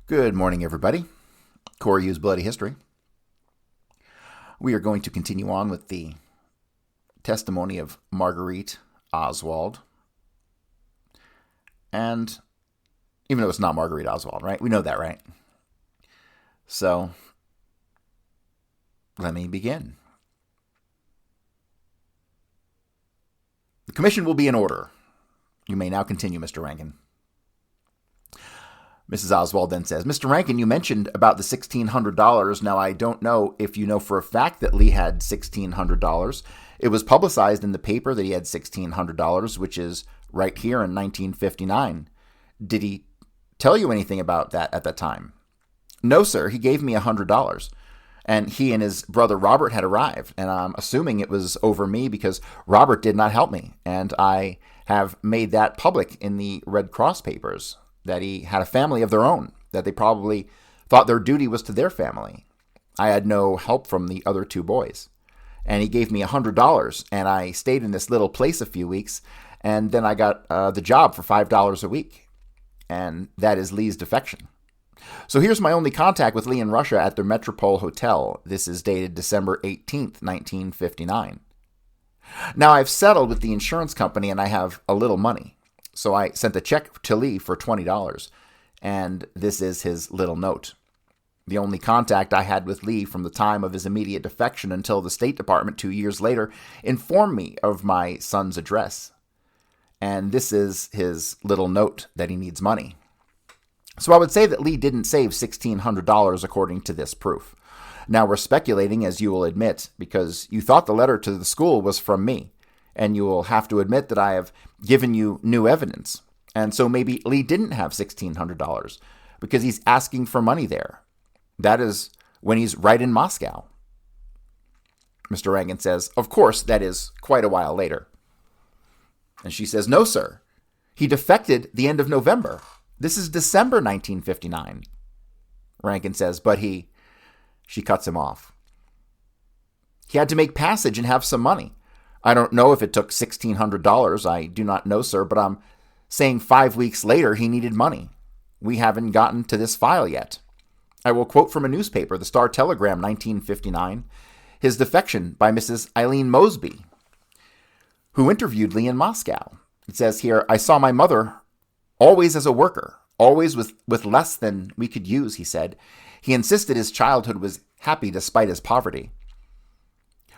Good morning, everybody. Corey Hughes Bloody History. We are going to continue on with the testimony of Marguerite Oswald. And even though it's not Marguerite Oswald, right? We know that, right? So, let me begin. The commission will be in order. You may now continue, Mr. Rankin. Mrs. Oswald then says, Mr. Rankin, you mentioned about the $1,600. Now, I don't know if you know for a fact that Lee had $1,600. It was publicized in the paper that he had $1,600, which is right here in 1959. Did he tell you anything about that at that time? No, sir. He gave me $100. And he and his brother Robert had arrived. And I'm assuming it was over me because Robert did not help me. And I have made that public in the Red Cross papers, that he had a family of their own, that they probably thought their duty was to their family. I had no help from the other two boys. And he gave me $100, and I stayed in this little place a few weeks, and then I got the job for $5 a week. And that is Lee's defection. So here's my only contact with Lee in Russia at the Metropole Hotel. This is dated December 18th, 1959. Now, I've settled with the insurance company, and I have a little money. So I sent a check to Lee for $20, and this is his little note. The only contact I had with Lee from the time of his immediate defection until the State Department 2 years later informed me of my son's address. And this is his little note that he needs money. So I would say that Lee didn't save $1,600 according to this proof. Now we're speculating, as you will admit, because you thought the letter to the school was from me. And you will have to admit that I have given you new evidence. And so maybe Lee didn't have $1,600 because he's asking for money there. That is when he's right in Moscow. Mr. Rankin says, of course, that is quite a while later. And she says, no, sir. He defected the end of November. This is December 1959. Rankin says, but she cuts him off. He had to make passage and have some money. I don't know if it took $1,600. I do not know, sir, but I'm saying 5 weeks later he needed money. We haven't gotten to this file yet. I will quote from a newspaper, the Star Telegram, 1959, his defection by Mrs. Eileen Mosby, who interviewed Lee in Moscow. It says here, I saw my mother always as a worker, always with less than we could use, he said. He insisted his childhood was happy despite his poverty.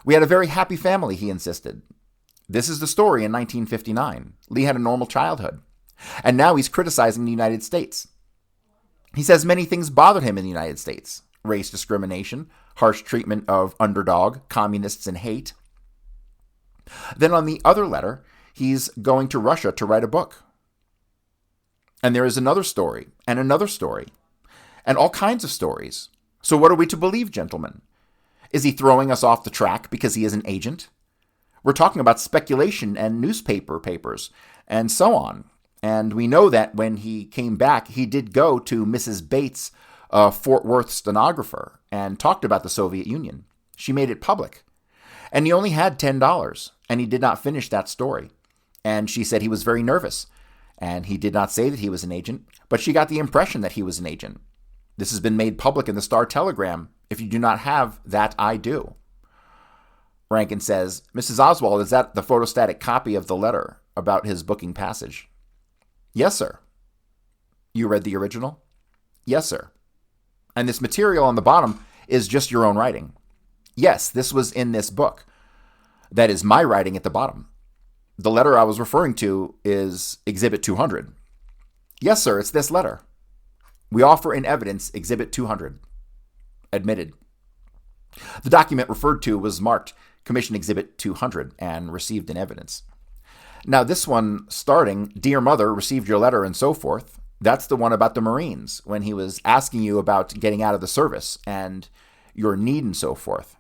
We had a very happy family, he insisted. This is the story in 1959. Lee had a normal childhood. And now he's criticizing the United States. He says many things bothered him in the United States. Race discrimination, harsh treatment of underdog, communists, and hate. Then on the other letter, he's going to Russia to write a book. And there is another story, and another story, and all kinds of stories. So what are we to believe, gentlemen? Is he throwing us off the track because he is an agent? We're talking about speculation and newspaper papers and so on. And we know that when he came back, he did go to Mrs. Bates, Fort Worth stenographer, and talked about the Soviet Union. She made it public. And he only had $10, and he did not finish that story. And she said he was very nervous. And he did not say that he was an agent, but she got the impression that he was an agent. This has been made public in the Star Telegram. If you do not have that, I do. Rankin says, Mrs. Oswald, is that the photostatic copy of the letter about his booking passage? Yes, sir. You read the original? Yes, sir. And this material on the bottom is just your own writing? Yes, this was in this book. That is my writing at the bottom. The letter I was referring to is Exhibit 200. Yes, sir, it's this letter. We offer in evidence Exhibit 200. Admitted. The document referred to was marked Commission Exhibit 200 and received in evidence. Now this one starting, Dear Mother, received your letter and so forth. That's the one about the Marines when he was asking you about getting out of the service and your need and so forth.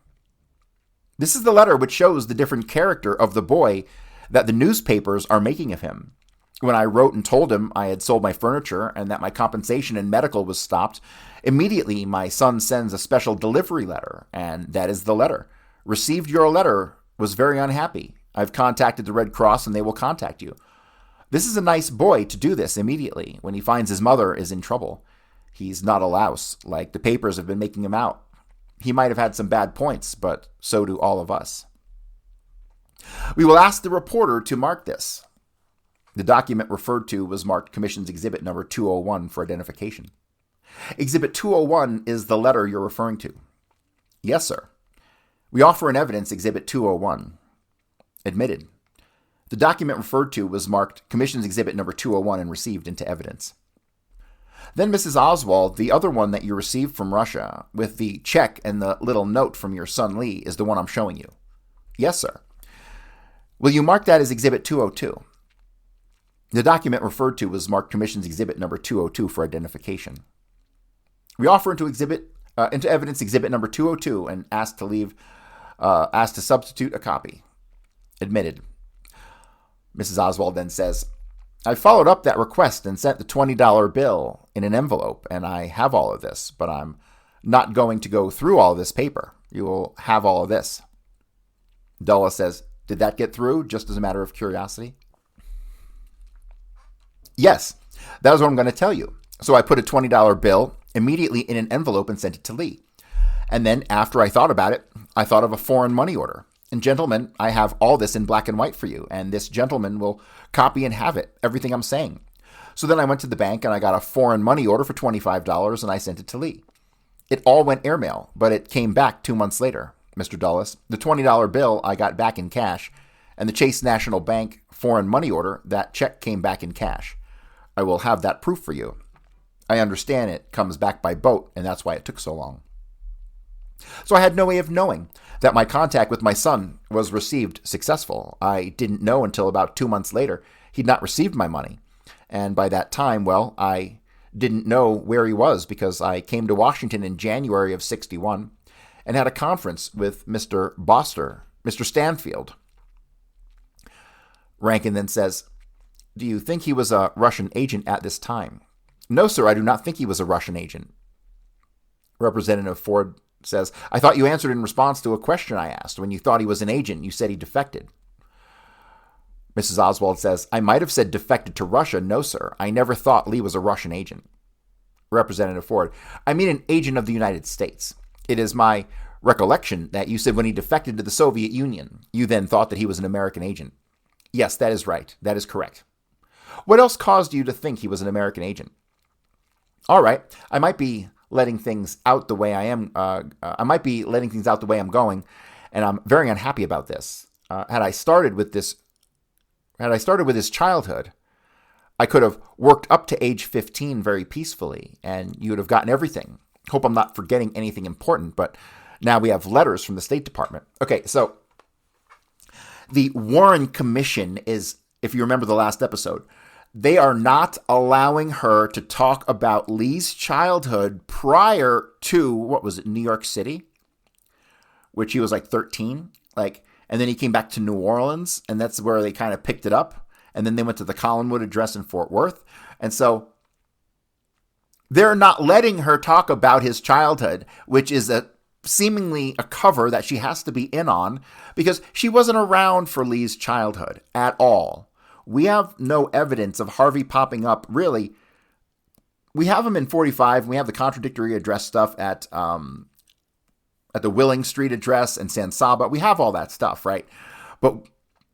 This is the letter which shows the different character of the boy that the newspapers are making of him. When I wrote and told him I had sold my furniture and that my compensation and medical was stopped, immediately my son sends a special delivery letter, and that is the letter. Received your letter, was very unhappy. I've contacted the Red Cross and they will contact you. This is a nice boy to do this immediately when he finds his mother is in trouble. He's not a louse, like the papers have been making him out. He might have had some bad points, but so do all of us. We will ask the reporter to mark this. The document referred to was marked Commission's Exhibit Number 201 for identification. Exhibit 201 is the letter you're referring to. Yes, sir. We offer in evidence Exhibit 201. Admitted. The document referred to was marked Commission's Exhibit Number 201 and received into evidence. Then, Mrs. Oswald, the other one that you received from Russia, with the check and the little note from your son Lee, is the one I'm showing you. Yes, sir. Will you mark that as Exhibit 202? The document referred to was marked Commission's Exhibit Number 202 for identification. We offer into evidence Exhibit Number 202 and ask to substitute a copy. Admitted. Mrs. Oswald then says, I followed up that request and sent the $20 bill in an envelope, and I have all of this, but I'm not going to go through all of this paper. You will have all of this. Dulles says, did that get through, just as a matter of curiosity? Yes, that was what I'm going to tell you. So I put a $20 bill immediately in an envelope and sent it to Lee. And then after I thought about it, I thought of a foreign money order. And gentlemen, I have all this in black and white for you, and this gentleman will copy and have it, everything I'm saying. So then I went to the bank and I got a foreign money order for $25 and I sent it to Lee. It all went airmail, but it came back 2 months later, Mr. Dulles. The $20 bill I got back in cash, and the Chase National Bank foreign money order, that check came back in cash. I will have that proof for you. I understand it comes back by boat, and that's why it took so long. So I had no way of knowing that my contact with my son was received successful. I didn't know until about 2 months later he'd not received my money. And by that time, well, I didn't know where he was because I came to Washington in January of 61 and had a conference with Mr. Boster, Mr. Stanfield. Rankin then says, do you think he was a Russian agent at this time? No, sir, I do not think he was a Russian agent. Representative Ford says, I thought you answered in response to a question I asked. When you thought he was an agent, you said he defected. Mrs. Oswald says, I might have said defected to Russia. No, sir. I never thought Lee was a Russian agent. Representative Ford, I mean an agent of the United States. It is my recollection that you said when he defected to the Soviet Union, you then thought that he was an American agent. Yes, that is right. That is correct. What else caused you to think he was an American agent? All right. I might be letting things out the way I am. I might be letting things out the way I'm going, and I'm very unhappy about this. Had I started with his childhood, I could have worked up to age 15 very peacefully, and you would have gotten everything. Hope I'm not forgetting anything important, but now we have letters from the State Department. Okay, so the Warren Commission is, if you remember the last episode, they are not allowing her to talk about Lee's childhood prior to, what was it, New York City, which he was like 13, and then he came back to New Orleans, and that's where they kind of picked it up, and then they went to the Collinwood address in Fort Worth, and so they're not letting her talk about his childhood, which is seemingly a cover that she has to be in on, because she wasn't around for Lee's childhood at all. We have no evidence of Harvey popping up, really. We have him in 45. We have the contradictory address stuff at the Willing Street address and San Saba. We have all that stuff, right? But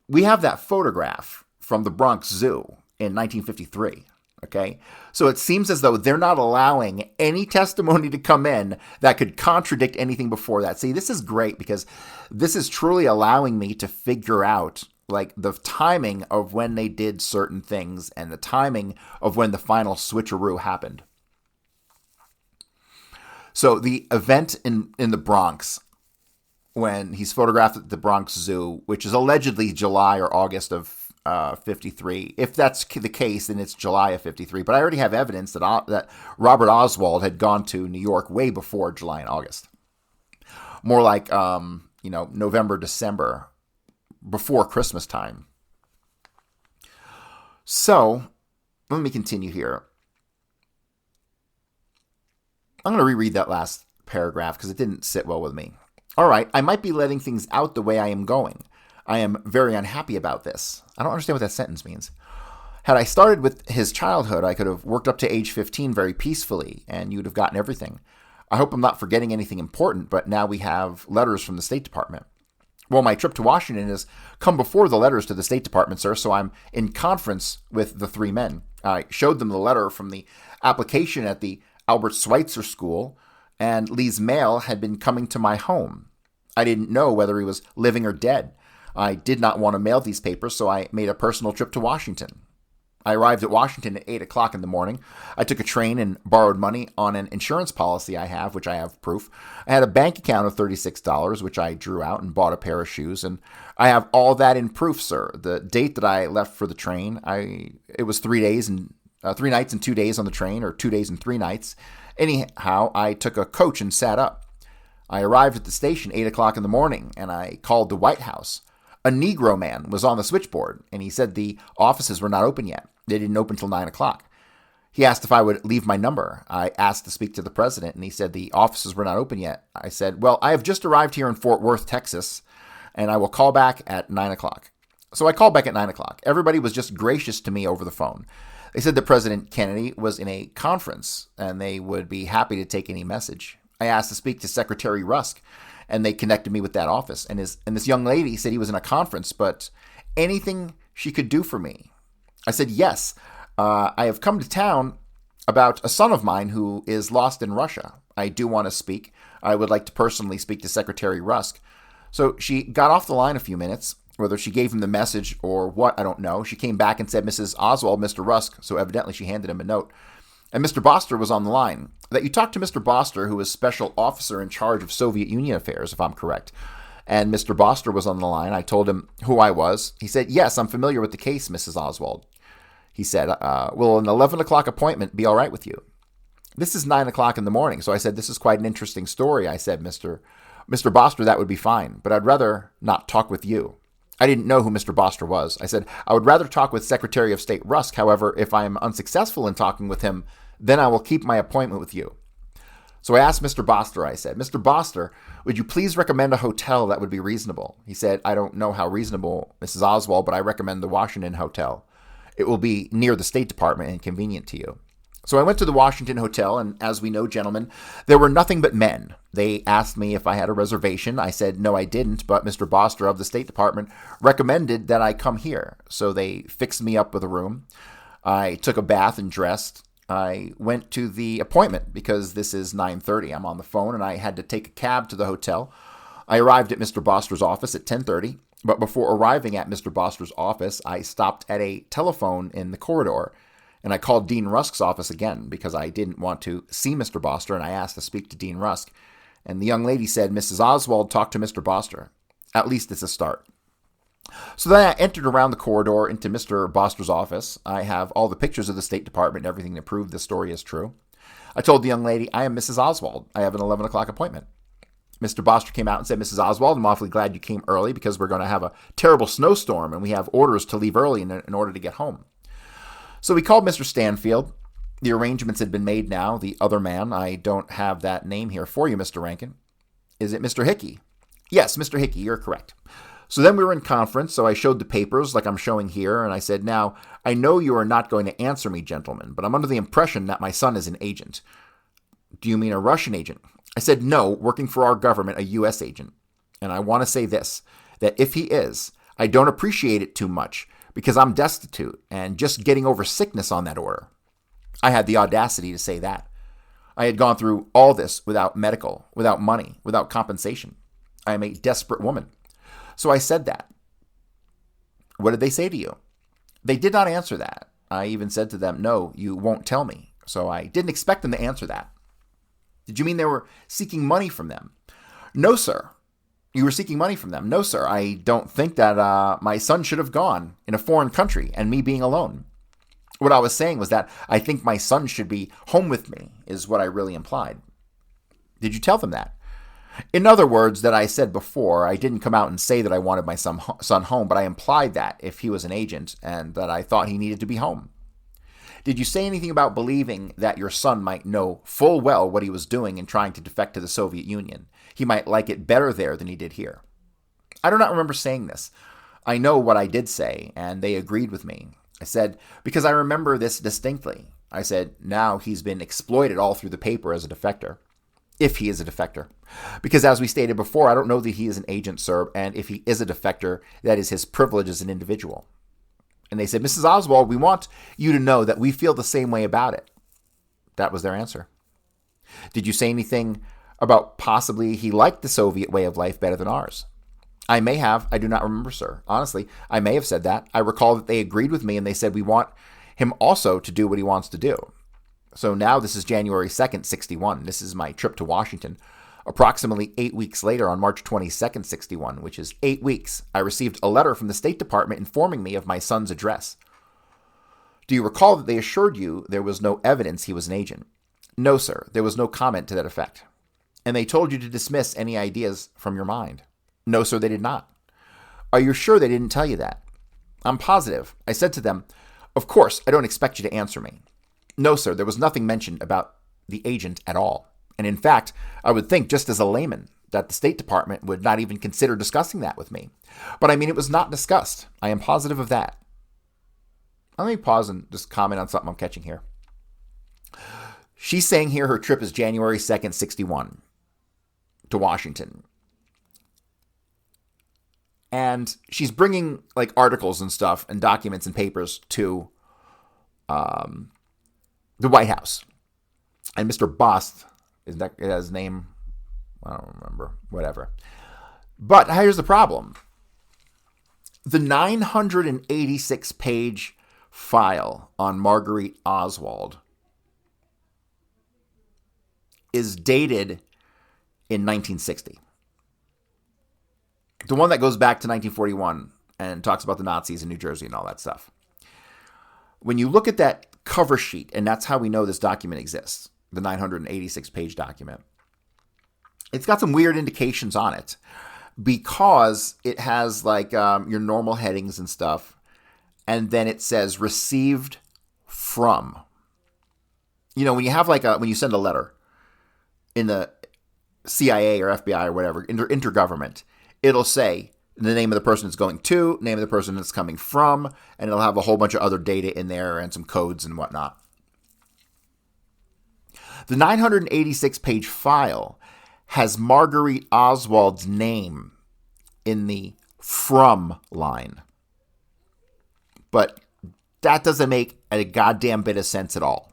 we have that photograph from the Bronx Zoo in 1953, okay? So it seems as though they're not allowing any testimony to come in that could contradict anything before that. See, this is great because this is truly allowing me to figure out the timing of when they did certain things and the timing of when the final switcheroo happened. So the event in the Bronx, when he's photographed at the Bronx Zoo, which is allegedly July or August of 53. If that's the case, then it's July of 53. But I already have evidence that Robert Oswald had gone to New York way before July and August. More like, November, December, before Christmas time. So, let me continue here. I'm going to reread that last paragraph because it didn't sit well with me. All right, I might be letting things out the way I am going. I am very unhappy about this. I don't understand what that sentence means. Had I started with his childhood, I could have worked up to age 15 very peacefully, and you'd have gotten everything. I hope I'm not forgetting anything important, but now we have letters from the State Department. Well, my trip to Washington has come before the letters to the State Department, sir, so I'm in conference with the three men. I showed them the letter from the application at the Albert Schweitzer School, and Lee's mail had been coming to my home. I didn't know whether he was living or dead. I did not want to mail these papers, so I made a personal trip to Washington. I arrived at Washington at 8 o'clock in the morning. I took a train and borrowed money on an insurance policy I have, which I have proof. I had a bank account of $36, which I drew out and bought a pair of shoes. And I have all that in proof, sir. The date that I left for the train, it was 3 days and 3 nights and 2 days on the train, or 2 days and 3 nights. Anyhow, I took a coach and sat up. I arrived at the station 8 o'clock in the morning, and I called the White House. A Negro man was on the switchboard, and he said the offices were not open yet. They didn't open till 9 o'clock. He asked if I would leave my number. I asked to speak to the president, and he said the offices were not open yet. I said, well, I have just arrived here in Fort Worth, Texas, and I will call back at 9 o'clock. So I called back at 9 o'clock. Everybody was just gracious to me over the phone. They said that President Kennedy was in a conference, and they would be happy to take any message. I asked to speak to Secretary Rusk, and they connected me with that office. And this young lady said he was in a conference, but anything she could do for me. I said, yes, I have come to town about a son of mine who is lost in Russia. I do want to speak. I would like to personally speak to Secretary Rusk. So she got off the line a few minutes. Whether she gave him the message or what, I don't know. She came back and said, Mrs. Oswald, Mr. Rusk. So evidently she handed him a note. And Mr. Boster was on the line. That you talked to Mr. Boster, who is special officer in charge of Soviet Union affairs, if I'm correct. And Mr. Boster was on the line. I told him who I was. He said, yes, I'm familiar with the case, Mrs. Oswald. He said, will an 11 o'clock appointment be all right with you? This is 9 o'clock in the morning. So I said, this is quite an interesting story. I said, Mr. Boster, that would be fine, but I'd rather not talk with you. I didn't know who Mr. Boster was. I said, I would rather talk with Secretary of State Rusk. However, if I am unsuccessful in talking with him, then I will keep my appointment with you. So I asked Mr. Boster, I said, Mr. Boster, would you please recommend a hotel that would be reasonable? He said, I don't know how reasonable, Mrs. Oswald, but I recommend the Washington Hotel. It will be near the State Department and convenient to you. So I went to the Washington Hotel, and as we know, gentlemen, there were nothing but men. They asked me if I had a reservation. I said, no, I didn't, but Mr. Boster of the State Department recommended that I come here. So they fixed me up with a room. I took a bath and dressed. I went to the appointment because this is 9:30. I'm on the phone, and I had to take a cab to the hotel. I arrived at Mr. Boster's office at 10:30, but before arriving at Mr. Boster's office, I stopped at a telephone in the corridor. And I called Dean Rusk's office again because I didn't want to see Mr. Boster, and I asked to speak to Dean Rusk. And the young lady said, Mrs. Oswald, talk to Mr. Boster. At least it's a start. So then I entered around the corridor into Mr. Boster's office. I have all the pictures of the State Department and everything to prove this story is true. I told the young lady, I am Mrs. Oswald. I have an 11 o'clock appointment. Mr. Boster came out and said, Mrs. Oswald, I'm awfully glad you came early because we're going to have a terrible snowstorm, and we have orders to leave early in order to get home. So we called Mr. Stanfield. The arrangements had been made now. The other man, I don't have that name here for you, Mr. Rankin. Is it Mr. Hickey? Yes, Mr. Hickey, you're correct. So then we were in conference, so I showed the papers like I'm showing here, and I said, now, I know you are not going to answer me, gentlemen, but I'm under the impression that my son is an agent. Do you mean a Russian agent? I said, no, working for our government, a U.S. agent. And I want to say this, that if he is, I don't appreciate it too much, because I'm destitute and just getting over sickness on that order. I had the audacity to say that. I had gone through all this without medical, without money, without compensation. I am a desperate woman. So I said that. What did they say to you? They did not answer that. I even said to them, no, you won't tell me. So I didn't expect them to answer that. Did you mean they were seeking money from them? No, sir. You were seeking money from them? No, sir. I don't think that my son should have gone in a foreign country and me being alone. What I was saying was that I think my son should be home with me, is what I really implied. Did you tell them that? In other words, that I said before, I didn't come out and say that I wanted my son home, but I implied that if he was an agent and that I thought he needed to be home. Did you say anything about believing that your son might know full well what he was doing in trying to defect to the Soviet Union? He might like it better there than he did here. I do not remember saying this. I know what I did say, and they agreed with me. I said, because I remember this distinctly. I said, now he's been exploited all through the paper as a defector, if he is a defector. Because as we stated before, I don't know that he is an agent, sir, and if he is a defector, that is his privilege as an individual. And they said, Mrs. Oswald, we want you to know that we feel the same way about it. That was their answer. Did you say anything about possibly he liked the Soviet way of life better than ours? I may have. I do not remember, sir. Honestly, I may have said that. I recall that they agreed with me and they said we want him also to do what he wants to do. So now this is January 2nd, 61. This is my trip to Washington. Approximately 8 weeks later, on March 22nd, 61, which is 8 weeks, I received a letter from the State Department informing me of my son's address. Do you recall that they assured you there was no evidence he was an agent? No, sir. There was no comment to that effect. And they told you to dismiss any ideas from your mind? No, sir, they did not. Are you sure they didn't tell you that? I'm positive. I said to them, of course, I don't expect you to answer me. No, sir, there was nothing mentioned about the agent at all. And in fact, I would think, just as a layman, that the State Department would not even consider discussing that with me. But I mean, it was not discussed. I am positive of that. Let me pause and just comment on something I'm catching here. She's saying here her trip is January 2nd, 61 to Washington. And she's bringing like articles and stuff and documents and papers to the White House. And Mr. Bost, is that his name? I don't remember. Whatever. But here's the problem. The 986-page file on Marguerite Oswald is dated in 1960. The one that goes back to 1941 and talks about the Nazis in New Jersey and all that stuff. When you look at that cover sheet, and that's how we know this document exists, the 986-page document, it's got some weird indications on it because it has like your normal headings and stuff, and then it says received from. You know, when you have like when you send a letter in the CIA or FBI or whatever, intergovernment, it'll say the name of the person it's going to, name of the person it's coming from, and it'll have a whole bunch of other data in there and some codes and whatnot. The 986-page file has Marguerite Oswald's name in the from line. But that doesn't make a goddamn bit of sense at all.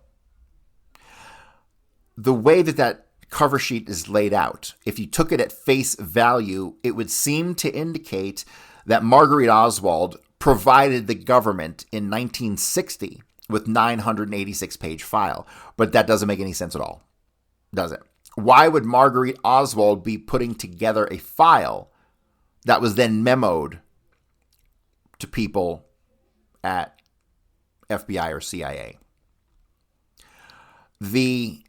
The way that cover sheet is laid out, if you took it at face value, it would seem to indicate that Marguerite Oswald provided the government in 1960 with 986-page file. But that doesn't make any sense at all, does it? Why would Marguerite Oswald be putting together a file that was then memoed to people at FBI or CIA? The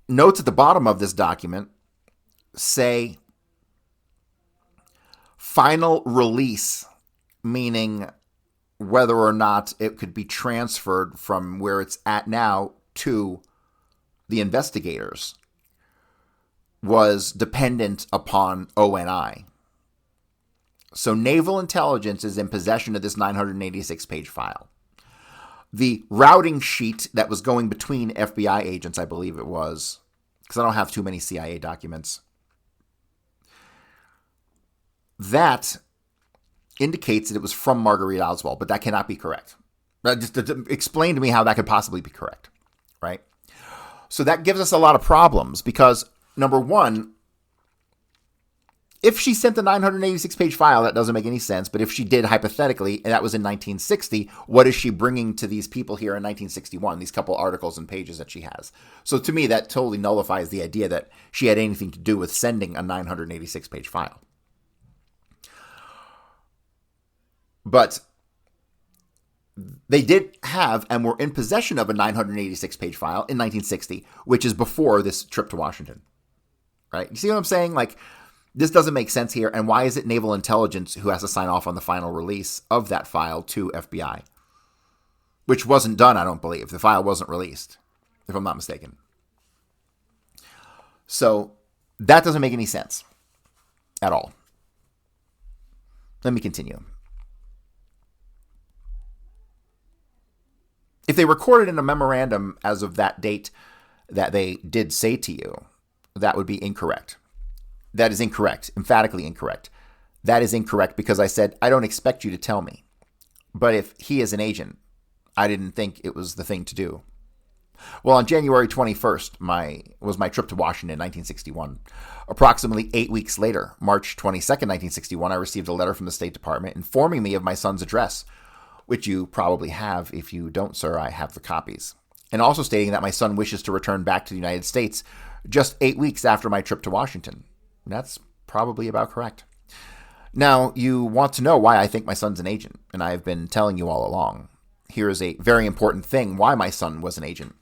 notes at the bottom of this document say final release, meaning whether or not it could be transferred from where it's at now to the investigators, was dependent upon ONI. So naval intelligence is in possession of this 986-page file. The routing sheet that was going between FBI agents, I believe it was, because I don't have too many CIA documents, that indicates that it was from Marguerite Oswald, but that cannot be correct. Just explain to me how that could possibly be correct, right? So that gives us a lot of problems because, number one, if she sent the 986-page file, that doesn't make any sense. But if she did, hypothetically, and that was in 1960, what is she bringing to these people here in 1961, these couple articles and pages that she has? So to me, that totally nullifies the idea that she had anything to do with sending a 986-page file. But they did have and were in possession of a 986-page file in 1960, which is before this trip to Washington. Right? You see what I'm saying? Like, this doesn't make sense here. And why is it naval intelligence who has to sign off on the final release of that file to FBI? Which wasn't done, I don't believe. The file wasn't released, if I'm not mistaken. So that doesn't make any sense at all. Let me continue. If they recorded in a memorandum as of that date that they did say to you, that would be incorrect. That is incorrect, emphatically incorrect. That is incorrect because I said, I don't expect you to tell me. But if he is an agent, I didn't think it was the thing to do. Well, on January 21st, was my trip to Washington, 1961. Approximately 8 weeks later, March 22nd, 1961, I received a letter from the State Department informing me of my son's address, which you probably have. If you don't, sir, I have the copies. And also stating that my son wishes to return back to the United States just 8 weeks after my trip to Washington. That's probably about correct. Now, you want to know why I think my son's an agent, and I've been telling you all along. Here is a very important thing why my son was an agent.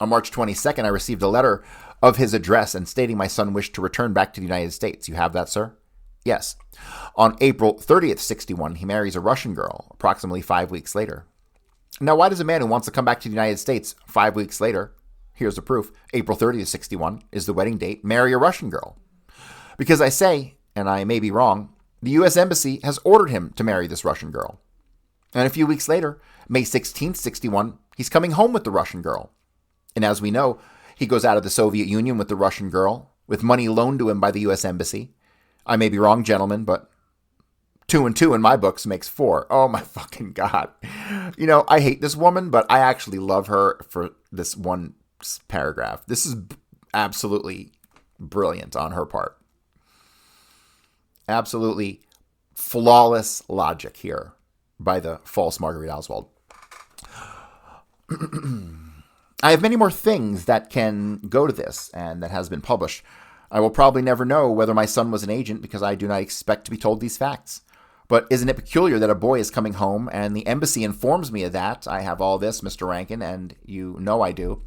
On March 22nd, I received a letter of his address and stating my son wished to return back to the United States. You have that, sir? Yes. On April 30th, 61, he marries a Russian girl, approximately 5 weeks later. Now, why does a man who wants to come back to the United States 5 weeks later, here's the proof, April 30th, 61 is the wedding date, marry a Russian girl? Because I say, and I may be wrong, the U.S. Embassy has ordered him to marry this Russian girl. And a few weeks later, May 16th, 61, he's coming home with the Russian girl. And as we know, he goes out of the Soviet Union with the Russian girl, with money loaned to him by the U.S. Embassy. I may be wrong, gentlemen, but 2 and 2 in my books makes 4. Oh, my fucking God. You know, I hate this woman, but I actually love her for this one paragraph. This is absolutely brilliant on her part. Absolutely flawless logic here by the false Marguerite Oswald. I have many more things that can go to this and that has been published. I will probably never know whether my son was an agent because I do not expect to be told these facts. But isn't it peculiar that a boy is coming home and the embassy informs me of that? I have all this, Mr. Rankin, and you know I do.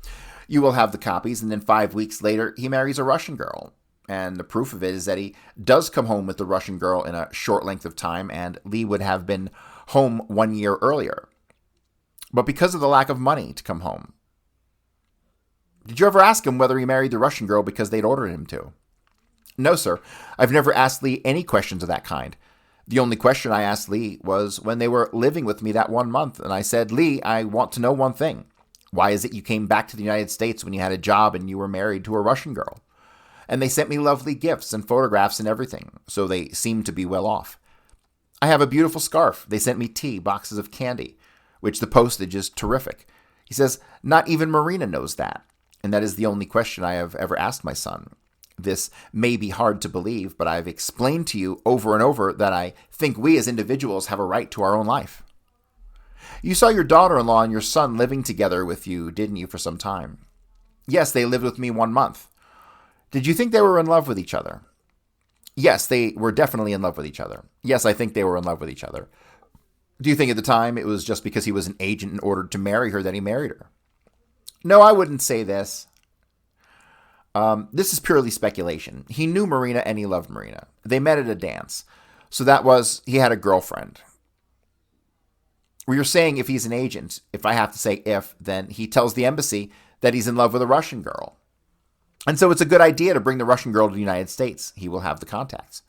You will have the copies, and then 5 weeks later, he marries a Russian girl. And the proof of it is that he does come home with the Russian girl in a short length of time, and Lee would have been home 1 year earlier. But because of the lack of money to come home. Did you ever ask him whether he married the Russian girl because they'd ordered him to? No, sir. I've never asked Lee any questions of that kind. The only question I asked Lee was when they were living with me that 1 month, and I said, Lee, I want to know one thing. Why is it you came back to the United States when you had a job and you were married to a Russian girl? And they sent me lovely gifts and photographs and everything, so they seemed to be well off. I have a beautiful scarf. They sent me tea, boxes of candy, which the postage is terrific. He says, not even Marina knows that. And that is the only question I have ever asked my son. This may be hard to believe, but I've explained to you over and over that I think we as individuals have a right to our own life. You saw your daughter-in-law and your son living together with you, didn't you, for some time? Yes, they lived with me 1 month. Did you think they were in love with each other? Yes, they were definitely in love with each other. Yes, I think they were in love with each other. Do you think at the time it was just because he was an agent and ordered to marry her that he married her? No, I wouldn't say this. This is purely speculation. He knew Marina and he loved Marina. They met at a dance. So that was, he had a girlfriend. Well, you're saying if he's an agent, if I have to say if, then he tells the embassy that he's in love with a Russian girl. And so it's a good idea to bring the Russian girl to the United States. He will have the contacts.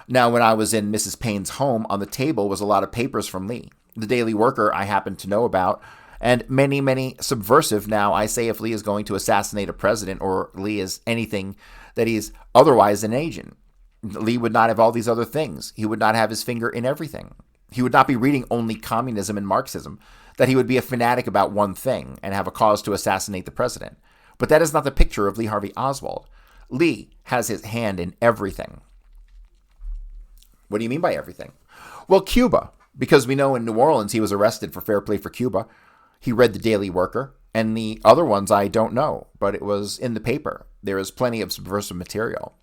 Now, when I was in Mrs. Payne's home, on the table was a lot of papers from Lee. The Daily Worker I happened to know about, and many, many subversive. Now, I say if Lee is going to assassinate a president or Lee is anything, that he's otherwise an agent. Lee would not have all these other things. He would not have his finger in everything. He would not be reading only communism and Marxism, that he would be a fanatic about one thing and have a cause to assassinate the president. But that is not the picture of Lee Harvey Oswald. Lee has his hand in everything. What do you mean by everything? Well, Cuba, because we know in New Orleans he was arrested for fair play for Cuba. He read the Daily Worker, and the other ones I don't know, but it was in the paper. There is plenty of subversive material.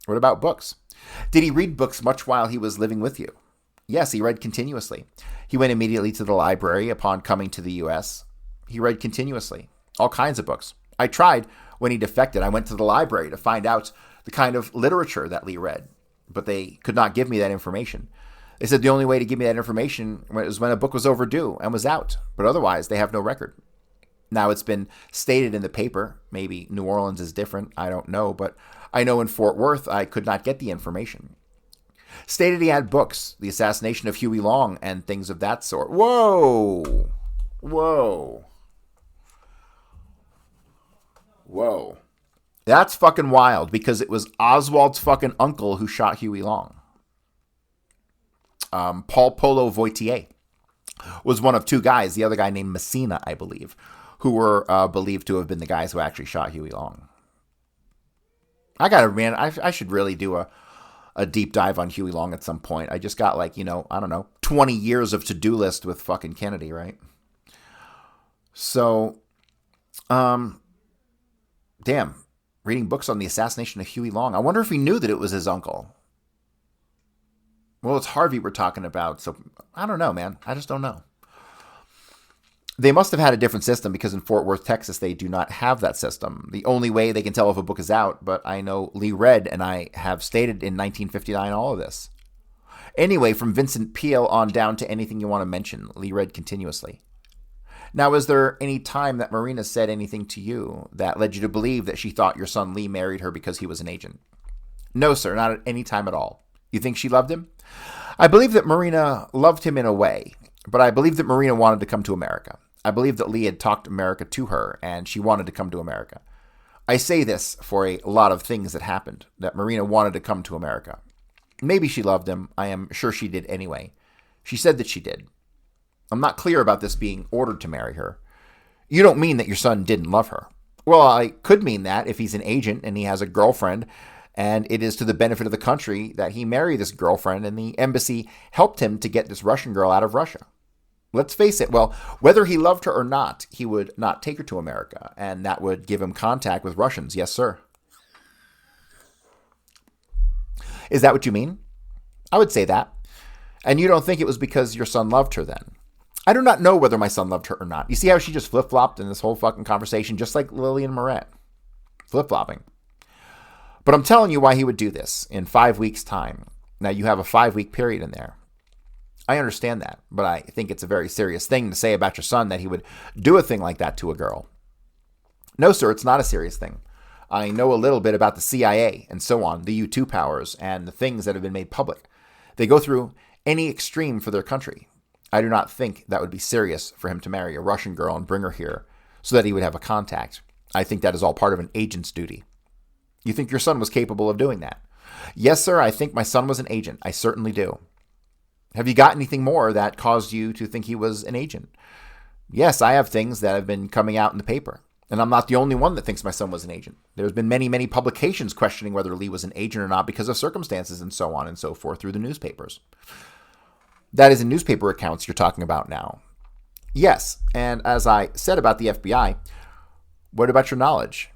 What about books? Did he read books much while he was living with you? Yes, he read continuously. He went immediately to the library upon coming to the U.S. He read continuously. All kinds of books. I tried, when he defected, I went to the library to find out the kind of literature that Lee read, but they could not give me that information. They said the only way to give me that information was when a book was overdue and was out, but otherwise they have no record. Now it's been stated in the paper, maybe New Orleans is different, I don't know, but I know in Fort Worth I could not get the information. Stated he had books, the assassination of Huey Long and things of that sort. Whoa! Whoa! Whoa. That's fucking wild because it was Oswald's fucking uncle who shot Huey Long. Paul Polo Voitier was one of two guys, the other guy named Messina, I believe, who were believed to have been the guys who actually shot Huey Long. I should really do a deep dive on Huey Long at some point. I just got 20 years of to-do list with fucking Kennedy, right? So, damn, reading books on the assassination of Huey Long. I wonder if he knew that it was his uncle. Well, it's Harvey we're talking about, so I don't know, man. I just don't know. They must have had a different system because in Fort Worth, Texas, they do not have that system. The only way they can tell if a book is out, but I know Lee read, and I have stated in 1959 all of this. Anyway, from Vincent Peale on down to anything you want to mention, Lee read continuously. Now, is there any time that Marina said anything to you that led you to believe that she thought your son Lee married her because he was an agent? No, sir, not at any time at all. You think she loved him? I believe that Marina loved him in a way, but I believe that Marina wanted to come to America. I believe that Lee had talked America to her, and she wanted to come to America. I say this for a lot of things that happened, that Marina wanted to come to America. Maybe she loved him. I am sure she did anyway. She said that she did. I'm not clear about this being ordered to marry her. You don't mean that your son didn't love her. Well, I could mean that if he's an agent and he has a girlfriend, and it is to the benefit of the country that he marry this girlfriend, and the embassy helped him to get this Russian girl out of Russia. Let's face it, well, whether he loved her or not, he would not take her to America, and that would give him contact with Russians. Yes, sir. Is that what you mean? I would say that. And you don't think it was because your son loved her then? I do not know whether my son loved her or not. You see how she just flip-flopped in this whole fucking conversation, just like Lillian Moret. Flip-flopping. But I'm telling you why he would do this in 5 weeks' time. Now, you have a 5-week period in there. I understand that, but I think it's a very serious thing to say about your son that he would do a thing like that to a girl. No, sir, it's not a serious thing. I know a little bit about the CIA and so on, the U-2 powers, and the things that have been made public. They go through any extreme for their country. I do not think that would be serious for him to marry a Russian girl and bring her here so that he would have a contact. I think that is all part of an agent's duty. You think your son was capable of doing that? Yes, sir, I think my son was an agent. I certainly do. Have you got anything more that caused you to think he was an agent? Yes, I have things that have been coming out in the paper. And I'm not the only one that thinks my son was an agent. There's been many, many publications questioning whether Lee was an agent or not because of circumstances and so on and so forth through the newspapers. That is in newspaper accounts you're talking about now. Yes, and as I said about the FBI, what about your knowledge?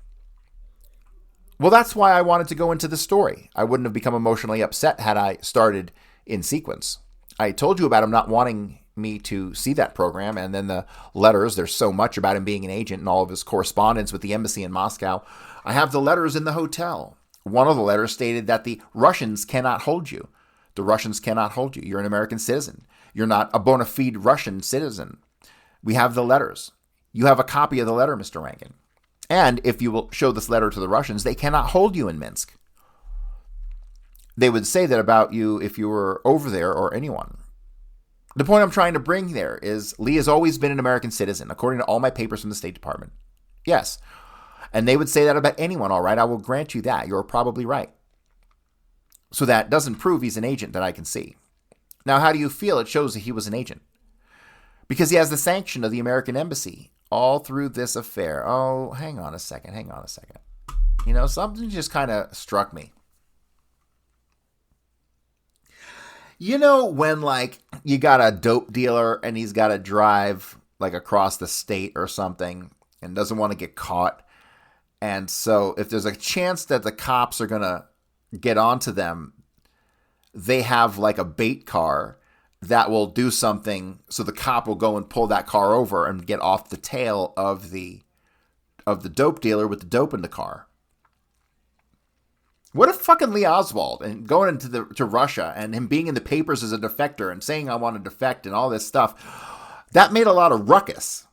Well, that's why I wanted to go into the story. I wouldn't have become emotionally upset had I started in sequence. I told you about him not wanting me to see that program, and then the letters. There's so much about him being an agent and all of his correspondence with the embassy in Moscow. I have the letters in the hotel. One of the letters stated that the Russians cannot hold you. The Russians cannot hold you. You're an American citizen. You're not a bona fide Russian citizen. We have the letters. You have a copy of the letter, Mr. Rankin. And if you will show this letter to the Russians, they cannot hold you in Minsk. They would say that about you if you were over there or anyone. The point I'm trying to bring there is Lee has always been an American citizen, according to all my papers from the State Department. Yes. And they would say that about anyone, all right? I will grant you that. You're probably right. So that doesn't prove he's an agent that I can see. Now, how do you feel it shows that he was an agent? Because he has the sanction of the American embassy all through this affair. Oh, hang on a second. You know, something just kind of struck me. You know when, like, you got a dope dealer and he's got to drive, like, across the state or something and doesn't want to get caught. And so if there's a chance that the cops are going to get onto them, they have, like, a bait car that will do something so the cop will go and pull that car over and get off the tail of the dope dealer with the dope in the car. What if fucking Lee Oswald and going to Russia and him being in the papers as a defector and saying I want to defect and all this stuff, that made a lot of ruckus.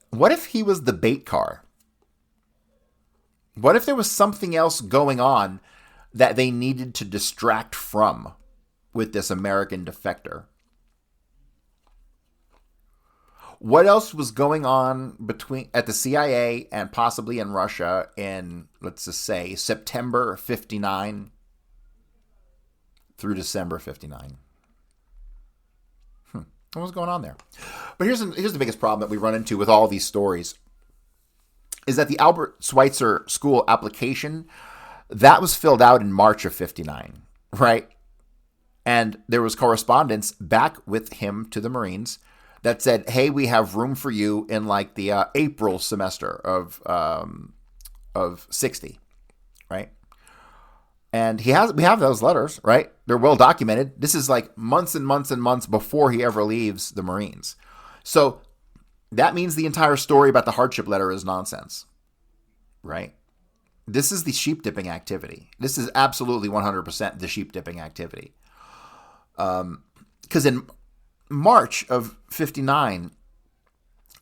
What if he was the bait car? What if there was something else going on that they needed to distract from with this American defector? What else was going on at the CIA and possibly in Russia in, let's just say, September 59 through December 59? What was going on there? But here's the biggest problem that we run into with all these stories is that the Albert Schweitzer School application, that was filled out in March of 59, right? And there was correspondence back with him to the Marines that said, hey, we have room for you in like the April semester of 60, right? And we have those letters, right? They're well documented. This is like months and months and months before he ever leaves the Marines. So that means the entire story about the hardship letter is nonsense, right? This is the sheep dipping activity. This is absolutely 100% the sheep dipping activity. Because in March of 59,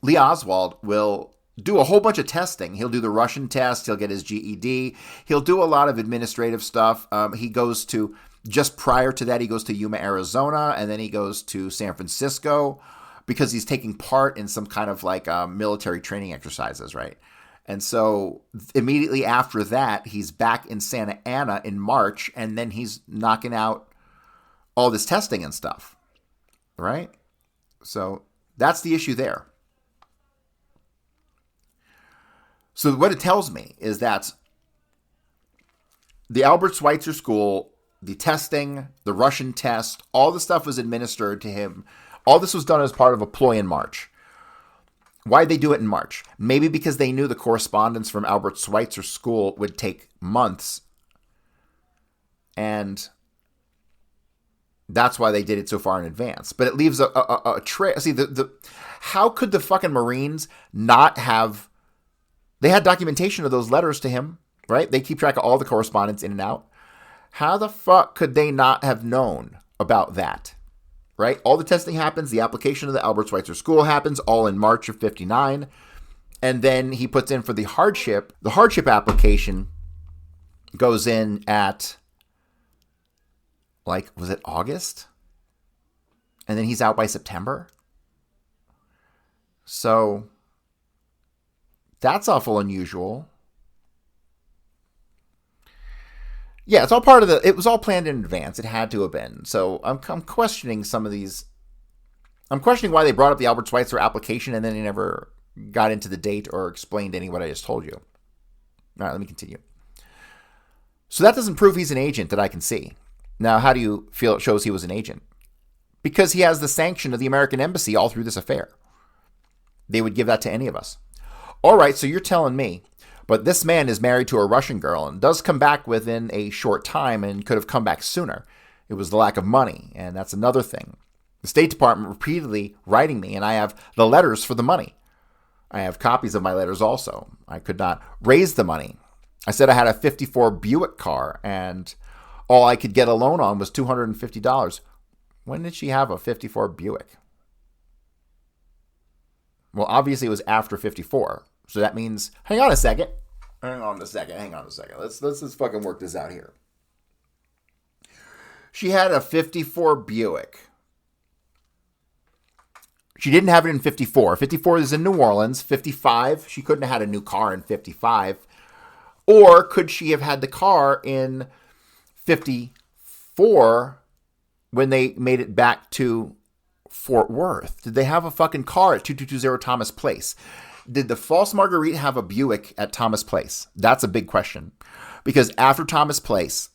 Lee Oswald will do a whole bunch of testing. He'll do the Russian test. He'll get his GED. He'll do a lot of administrative stuff. He goes to, just prior to that, he goes to Yuma, Arizona, and then he goes to San Francisco because he's taking part in some kind of like military training exercises, right? And so immediately after that, he's back in Santa Ana in March, and then he's knocking out all this testing and stuff, right? So that's the issue there. So what it tells me is that the Albert Schweitzer School, the testing, the Russian test, all the stuff was administered to him. All this was done as part of a ploy in March. Why'd they do it in March? Maybe because they knew the correspondence from Albert Schweitzer School would take months. And that's why they did it so far in advance. But it leaves a trail. See, how could the fucking Marines not have... They had documentation of those letters to him, right? They keep track of all the correspondence in and out. How the fuck could they not have known about that, right? All the testing happens. The application of the Albert Schweitzer School happens all in March of 59. And then he puts in for the hardship. The hardship application goes in at, like, was it August? And then he's out by September. So... that's awful unusual. Yeah, it's all part of it was all planned in advance. It had to have been. So I'm questioning some of these. I'm questioning why they brought up the Albert Schweitzer application and then they never got into the date or explained any of what I just told you. All right, let me continue. So that doesn't prove he's an agent that I can see. Now, how do you feel it shows he was an agent? Because he has the sanction of the American embassy all through this affair. They would give that to any of us. All right, so you're telling me, but this man is married to a Russian girl and does come back within a short time and could have come back sooner. It was the lack of money, and that's another thing. The State Department repeatedly writing me, and I have the letters for the money. I have copies of my letters also. I could not raise the money. I said I had a 54 Buick car, and all I could get a loan on was $250. When did she have a 54 Buick? Well, obviously it was after 54. So that means, hang on a second. Let's fucking work this out here. She had a 54 Buick. She didn't have it in 54. 54 is in New Orleans. 55, she couldn't have had a new car in 55. Or could she have had the car in 54 when they made it back to Fort Worth? Did they have a fucking car at 2220 Thomas Place? Did the false Marguerite have a Buick at Thomas Place? That's a big question. Because after Thomas Place,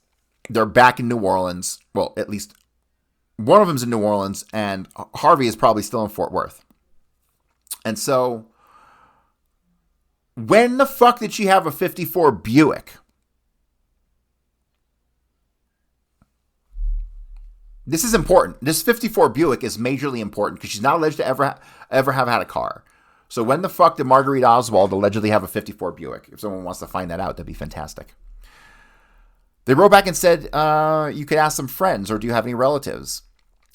they're back in New Orleans. Well, at least one of them's in New Orleans, and Harvey is probably still in Fort Worth. And so, when the fuck did she have a 54 Buick? This is important. This 54 Buick is majorly important because she's not alleged to ever have had a car. So when the fuck did Marguerite Oswald allegedly have a 54 Buick? If someone wants to find that out, that'd be fantastic. They wrote back and said, you could ask some friends, or do you have any relatives?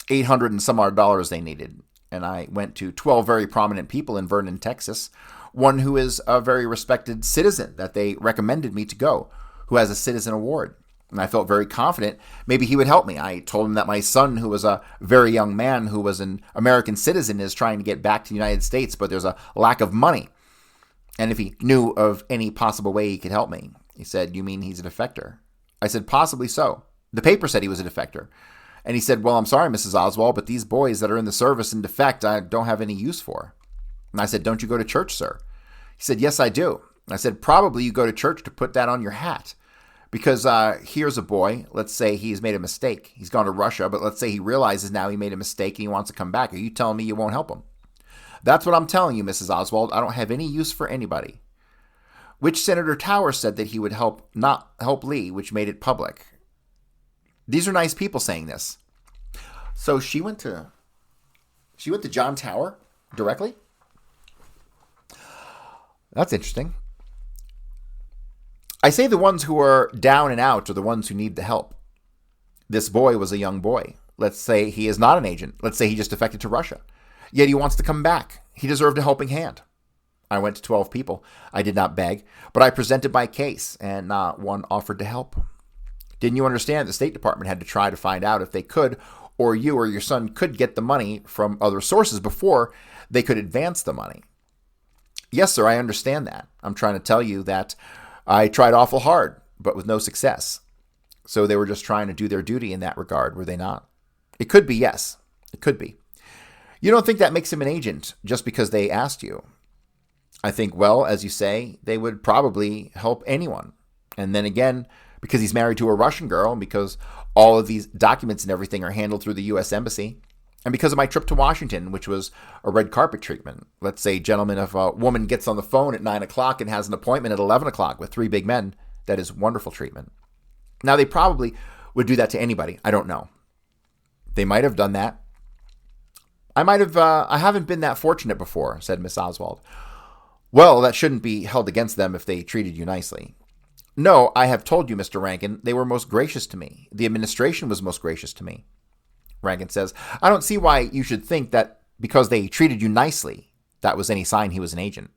$800 and some odd dollars they needed. And I went to 12 very prominent people in Vernon, Texas. One who is a very respected citizen that they recommended me to go, who has a citizen award. And I felt very confident maybe he would help me. I told him that my son, who was a very young man, who was an American citizen, is trying to get back to the United States, but there's a lack of money. And if he knew of any possible way he could help me. He said, "You mean he's a defector?" I said, "Possibly so. The paper said he was a defector." And he said, "Well, I'm sorry, Mrs. Oswald, but these boys that are in the service and defect, I don't have any use for." And I said, "Don't you go to church, sir?" He said, "Yes, I do." And I said, "Probably you go to church to put that on your hat. Because here's a boy, let's say he's made a mistake. He's gone to Russia, but let's say he realizes now he made a mistake and he wants to come back. Are you telling me you won't help him?" "That's what I'm telling you, Mrs. Oswald. I don't have any use for anybody." Which Senator Tower said that he would not help Lee, which made it public. These are nice people saying this. So she went to John Tower directly? That's interesting. I say the ones who are down and out are the ones who need the help. This boy was a young boy. Let's say he is not an agent. Let's say he just defected to Russia. Yet he wants to come back. He deserved a helping hand. I went to 12 people. I did not beg, but I presented my case, and not one offered to help. Didn't you understand the State Department had to try to find out if they could, or you or your son could get the money from other sources before they could advance the money? Yes, sir, I understand that. I'm trying to tell you that I tried awful hard, but with no success. So they were just trying to do their duty in that regard, were they not? It could be, yes. It could be. You don't think that makes him an agent just because they asked you? I think, well, as you say, they would probably help anyone. And then again, because he's married to a Russian girl, and because all of these documents and everything are handled through the U.S. Embassy, and because of my trip to Washington, which was a red carpet treatment. Let's say, gentlemen, if a woman gets on the phone at 9 o'clock and has an appointment at 11 o'clock with 3 big men, that is wonderful treatment. Now, they probably would do that to anybody. I don't know. They might have done that. I haven't been that fortunate before, said Miss Oswald. Well, that shouldn't be held against them if they treated you nicely. No, I have told you, Mr. Rankin, they were most gracious to me. The administration was most gracious to me. Rankin says, I don't see why you should think that because they treated you nicely, that was any sign he was an agent.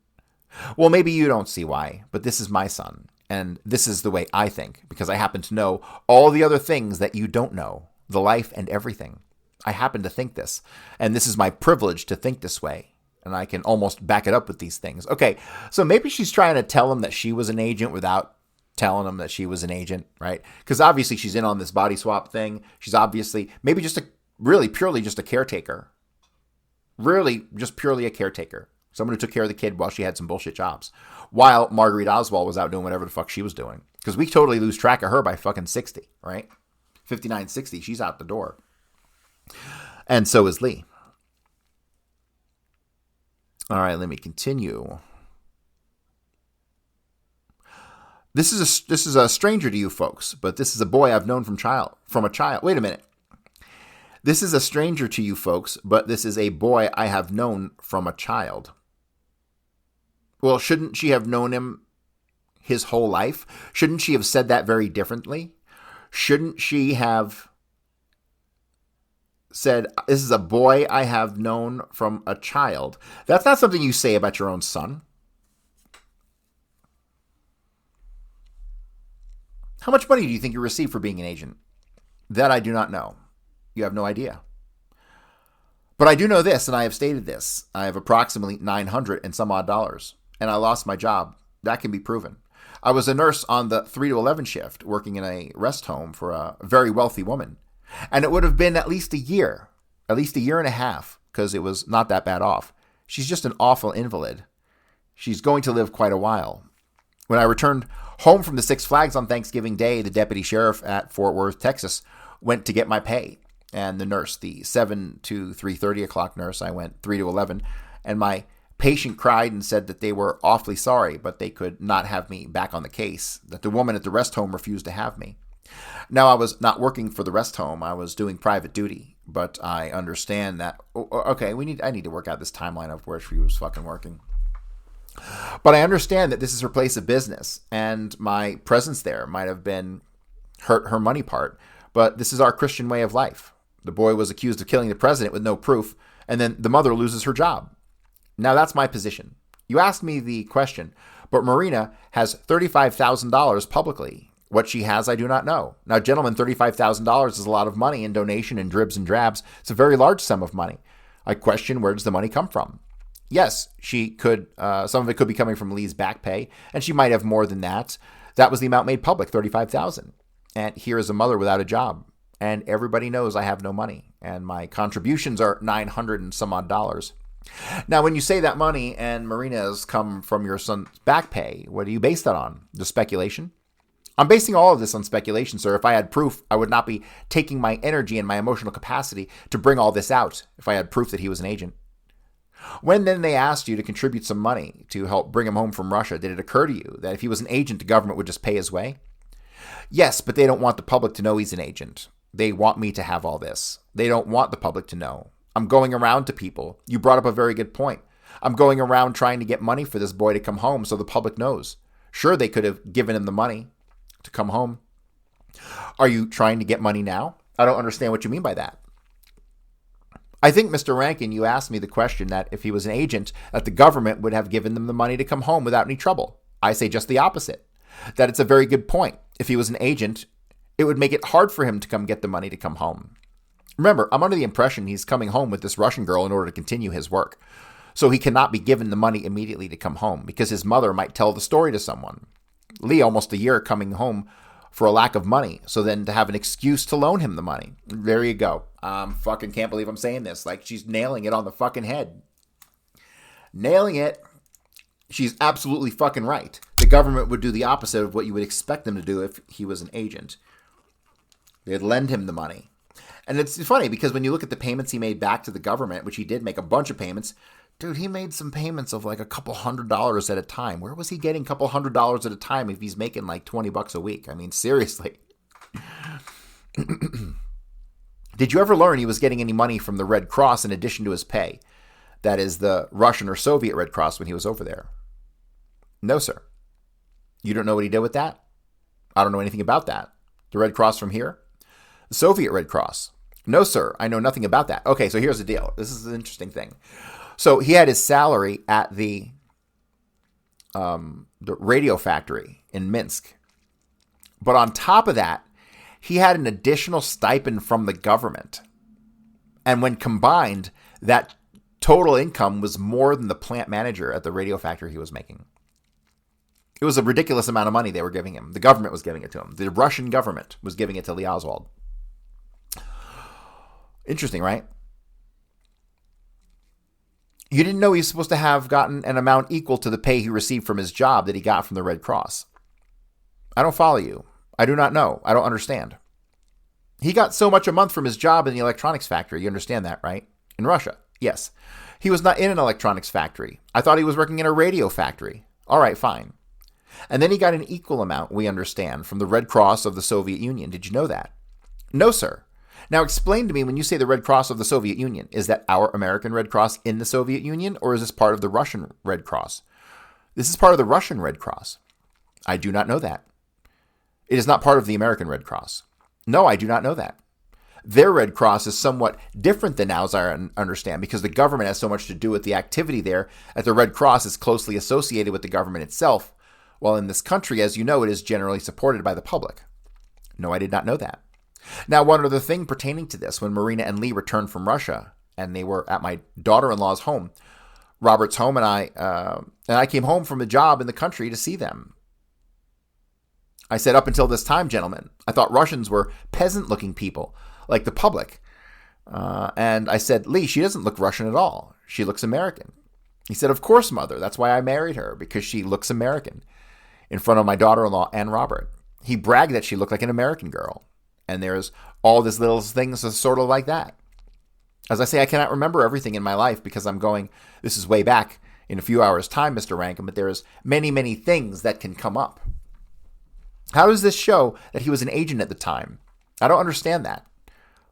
Well, maybe you don't see why, but this is my son, and this is the way I think, because I happen to know all the other things that you don't know, the life and everything. I happen to think this, and this is my privilege to think this way, and I can almost back it up with these things. Okay, so maybe she's trying to tell him that she was an agent without telling him that she was an agent, right? Because obviously she's in on this body swap thing. She's obviously maybe just purely just a caretaker. Really just purely a caretaker. Someone who took care of the kid while she had some bullshit jobs. While Marguerite Oswald was out doing whatever the fuck she was doing. Because we totally lose track of her by fucking 60, right? 59, 60, she's out the door. And so is Lee. All right, let me continue. This is a stranger to you folks, but this is a boy I've known from a child. Wait a minute. This is a stranger to you folks, but this is a boy I have known from a child. Well, shouldn't she have known him his whole life? Shouldn't she have said that very differently? Shouldn't she have said, this is a boy I have known from a child? That's not something you say about your own son. How much money do you think you received for being an agent? That I do not know. You have no idea. But I do know this, and I have stated this. I have approximately $900 and some odd dollars, and I lost my job. That can be proven. I was a nurse on the 3 to 11 shift, working in a rest home for a very wealthy woman. And it would have been at least a year and a half, because it was not that bad off. She's just an awful invalid. She's going to live quite a while. When I returned home from the Six Flags on Thanksgiving Day, the deputy sheriff at Fort Worth, Texas, went to get my pay. And the nurse, the 7 to 3:30 o'clock nurse, I went 3 to 11. And my patient cried and said that they were awfully sorry, but they could not have me back on the case, that the woman at the rest home refused to have me. Now, I was not working for the rest home. I was doing private duty. But I understand that, okay, I need to work out this timeline of where she was fucking working. But I understand that this is her place of business, and my presence there might have been her money part, but this is our Christian way of life. The boy was accused of killing the president with no proof, and then the mother loses her job. Now that's my position. You asked me the question, but Marina has $35,000 publicly, What she has, I do not know. Now, gentlemen, $35,000 is a lot of money in donation and dribs and drabs. It's a very large sum of money. I question, where does the money come from? Yes, she could, some of it could be coming from Lee's back pay, and she might have more than that. That was the amount made public, $35,000. And here is a mother without a job. And everybody knows I have no money. And my contributions are $900 and some odd dollars. Now, when you say that money and Marina's come from your son's back pay, what do you base that on? The speculation? I'm basing all of this on speculation, sir. If I had proof, I would not be taking my energy and my emotional capacity to bring all this out if I had proof that he was an agent. When then they asked you to contribute some money to help bring him home from Russia, did it occur to you that if he was an agent, the government would just pay his way? Yes, but they don't want the public to know he's an agent. They want me to have all this. They don't want the public to know. I'm going around to people. You brought up a very good point. I'm going around trying to get money for this boy to come home so the public knows. Sure, they could have given him the money to come home. Are you trying to get money now? I don't understand what you mean by that. I think, Mr. Rankin, you asked me the question that if he was an agent, that the government would have given them the money to come home without any trouble. I say just the opposite, that it's a very good point. If he was an agent, it would make it hard for him to come get the money to come home. Remember, I'm under the impression he's coming home with this Russian girl in order to continue his work. So he cannot be given the money immediately to come home because his mother might tell the story to someone. Lee, almost a year coming home for a lack of money. So then to have an excuse to loan him the money. There you go. Fucking can't believe I'm saying this. Like, she's nailing it on the fucking head. Nailing it. She's absolutely fucking right. The government would do the opposite of what you would expect them to do if he was an agent. They'd lend him the money. And it's funny because when you look at the payments he made back to the government, which he did make a bunch of payments, dude, he made some payments of like a couple $100s at a time. Where was he getting a couple $100s at a time if he's making like $20 a week? I mean, seriously. Did you ever learn he was getting any money from the Red Cross in addition to his pay? That is the Russian or Soviet Red Cross when he was over there. No, sir. You don't know what he did with that? I don't know anything about that. The Red Cross from here? The Soviet Red Cross? No, sir. I know nothing about that. Okay, so here's the deal. This is an interesting thing. So he had his salary at the radio factory in Minsk. But on top of that, he had an additional stipend from the government. And when combined, that total income was more than the plant manager at the radio factory he was making. It was a ridiculous amount of money they were giving him. The government was giving it to him. The Russian government was giving it to Lee Oswald. Interesting, right? You didn't know he was supposed to have gotten an amount equal to the pay he received from his job that he got from the Red Cross. I don't follow you. I do not know. I don't understand. He got so much a month from his job in the electronics factory. You understand that, right? In Russia. Yes. He was not in an electronics factory. I thought he was working in a radio factory. All right, fine. And then he got an equal amount, we understand, from the Red Cross of the Soviet Union. Did you know that? No, sir. Now explain to me, when you say the Red Cross of the Soviet Union, is that our American Red Cross in the Soviet Union, or is this part of the Russian Red Cross? This is part of the Russian Red Cross. I do not know that. It is not part of the American Red Cross. No, I do not know that. Their Red Cross is somewhat different than ours, I understand, because the government has so much to do with the activity there, that the Red Cross is closely associated with the government itself, while in this country, as you know, it is generally supported by the public. No, I did not know that. Now, one other thing pertaining to this, when Marina and Lee returned from Russia, and they were at my daughter-in-law's home, Robert's home, and I came home from a job in the country to see them. I said, up until this time, gentlemen, I thought Russians were peasant-looking people, like the public. And I said, Lee, she doesn't look Russian at all. She looks American. He said, of course, mother. That's why I married her, because she looks American, in front of my daughter-in-law and Robert. He bragged that she looked like an American girl. And there's all these little things sort of like that. As I say, I cannot remember everything in my life because I'm going, this is way back in a few hours' time, Mr. Rankin, but there's many, many things that can come up. How does this show that he was an agent at the time? I don't understand that.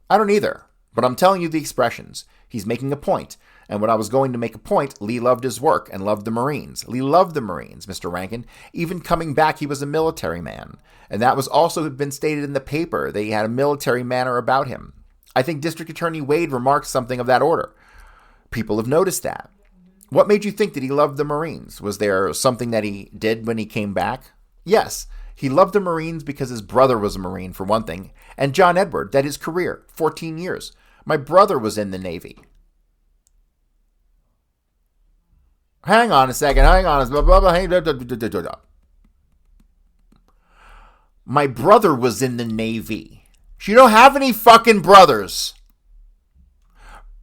I don't either, but I'm telling you the expressions. He's making a point. And when I was going to make a point, Lee loved his work and loved the Marines. Lee loved the Marines, Mr. Rankin. Even coming back, he was a military man. And that was also been stated in the paper, that he had a military manner about him. I think District Attorney Wade remarked something of that order. People have noticed that. What made you think that he loved the Marines? Was there something that he did when he came back? Yes, He loved the Marines because his brother was a Marine, for one thing. And John Edward, that his career, 14 years. My brother was in the Navy. Hang on a second. My brother was in the Navy. You don't have any fucking brothers.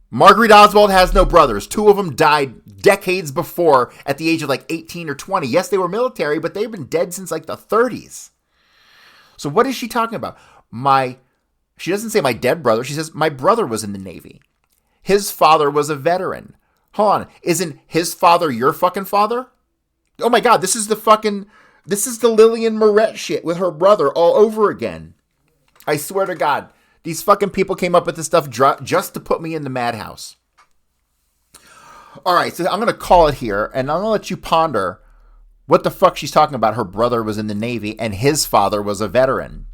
Marguerite Oswald has no brothers. 2 of them died decades before at the age of like 18 or 20. Yes, they were military, but they've been dead since like the 30s. So what is she talking about? She doesn't say my dead brother. She says my brother was in the Navy. His father was a veteran. Hold on. Isn't his father your fucking father? Oh my God, this is the Lillian Moret shit with her brother all over again. I swear to God. These fucking people came up with this stuff just to put me in the madhouse. All right, so I'm going to call it here, and I'm going to let you ponder what the fuck she's talking about. Her brother was in the Navy, and his father was a veteran.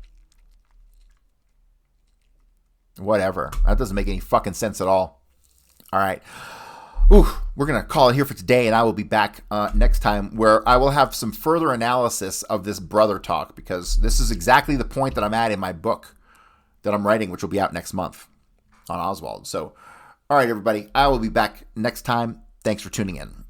Whatever. That doesn't make any fucking sense at all. All right. We're going to call it here for today, and I will be back next time where I will have some further analysis of this brother talk, because this is exactly the point that I'm at in my book that I'm writing, which will be out next month on Oswald. So, all right, everybody, I will be back next time. Thanks for tuning in.